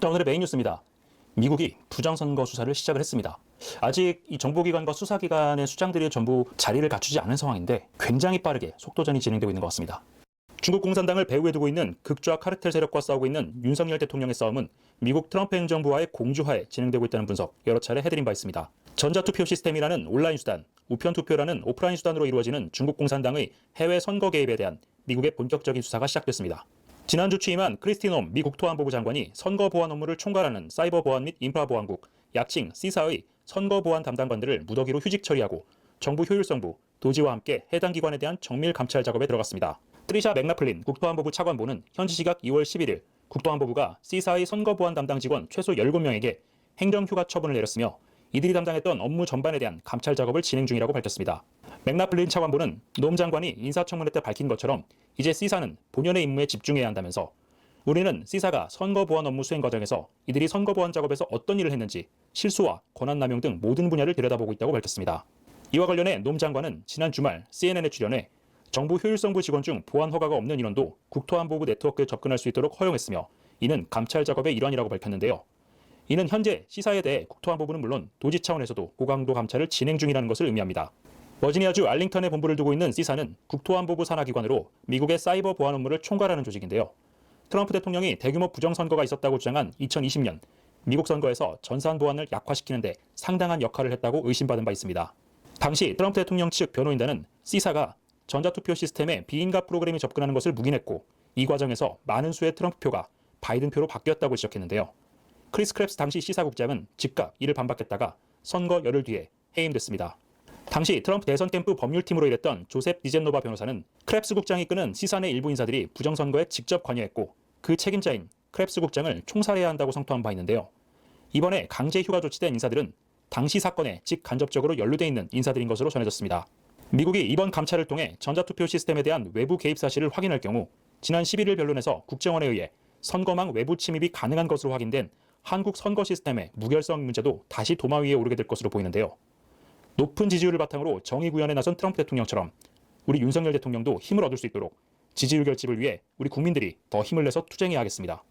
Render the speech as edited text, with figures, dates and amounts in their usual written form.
자, 오늘의 메인 뉴스입니다. 미국이 부정선거 수사를 시작을 했습니다. 아직 이 정보기관과 수사기관의 수장들이 전부 자리를 갖추지 않은 상황인데 굉장히 빠르게 속도전이 진행되고 있는 것 같습니다. 중국 공산당을 배후에 두고 있는 극좌 카르텔 세력과 싸우고 있는 윤석열 대통령의 싸움은 미국 트럼프 행정부와의 공조하에 진행되고 있다는 분석 여러 차례 해드린 바 있습니다. 전자투표 시스템이라는 온라인 수단, 우편투표라는 오프라인 수단으로 이루어지는 중국 공산당의 해외 선거 개입에 대한 미국의 본격적인 수사가 시작됐습니다. 지난주 취임한 크리스티 놈 미 국토안보부 장관이 선거 보안 업무를 총괄하는 사이버 보안 및 인프라 보안국, 약칭 시사의 선거 보안 담당관들을 무더기로 휴직 처리하고 정부 효율성부, 도지와 함께 해당 기관에 대한 정밀 감찰 작업에 들어갔습니다. 트리샤 맥라플린 국토안보부 차관보는 현지 시각 2월 11일 국토안보부가 시사의 선거 보안 담당 직원 최소 17명에게 행정휴가 처분을 내렸으며 이들이 담당했던 업무 전반에 대한 감찰 작업을 진행 중이라고 밝혔습니다. 맥라플린 차관보는 놈 장관이 인사청문회 때 밝힌 것처럼 이제 시사는 본연의 임무에 집중해야 한다면서 우리는 시사가 선거 보안 업무 수행 과정에서 이들이 선거 보안 작업에서 어떤 일을 했는지 실수와 권한남용 등 모든 분야를 들여다보고 있다고 밝혔습니다. 이와 관련해 놈 장관은 지난 주말 CNN에 출연해 정부 효율성부 직원 중 보안 허가가 없는 인원도 국토안보부 네트워크에 접근할 수 있도록 허용했으며 이는 감찰 작업의 일환이라고 밝혔는데요. 이는 현재 시사에 대해 국토안보부는 물론 도지 차원에서도 고강도 감찰을 진행 중이라는 것을 의미합니다. 버지니아주 알링턴에 본부를 두고 있는 시사는 국토안보부 산하기관으로 미국의 사이버 보안 업무를 총괄하는 조직인데요. 트럼프 대통령이 대규모 부정선거가 있었다고 주장한 2020년 미국 선거에서 전산 보안을 약화시키는 데 상당한 역할을 했다고 의심받은 바 있습니다. 당시 트럼프 대통령 측 변호인단은 시사가 전자투표 시스템에 비인가 프로그램이 접근하는 것을 묵인했고 이 과정에서 많은 수의 트럼프 표가 바이든 표로 바뀌었다고 지적했는데요. 크리스 크랩스 당시 시사국장은 즉각 이를 반박했다가 선거 열흘 뒤에 해임됐습니다. 당시 트럼프 대선 캠프 법률팀으로 일했던 조셉 디젠노바 변호사는 크랩스 국장이 이끄는 시사 내 일부 인사들이 부정선거에 직접 관여했고 그 책임자인 크랩스 국장을 총살해야 한다고 성토한 바 있는데요. 이번에 강제 휴가 조치된 인사들은 당시 사건에 직간접적으로 연루돼 있는 인사들인 것으로 전해졌습니다. 미국이 이번 감찰을 통해 전자투표 시스템에 대한 외부 개입 사실을 확인할 경우 지난 11일 변론에서 국정원에 의해 선거망 외부 침입이 가능한 것으로 확인된 한국 선거 시스템의 무결성 문제도 다시 도마 위에 오르게 될 것으로 보이는데요. 높은 지지율을 바탕으로 정의 구현에 나선 트럼프 대통령처럼 우리 윤석열 대통령도 힘을 얻을 수 있도록 지지율 결집을 위해 우리 국민들이 더 힘을 내서 투쟁해야 하겠습니다.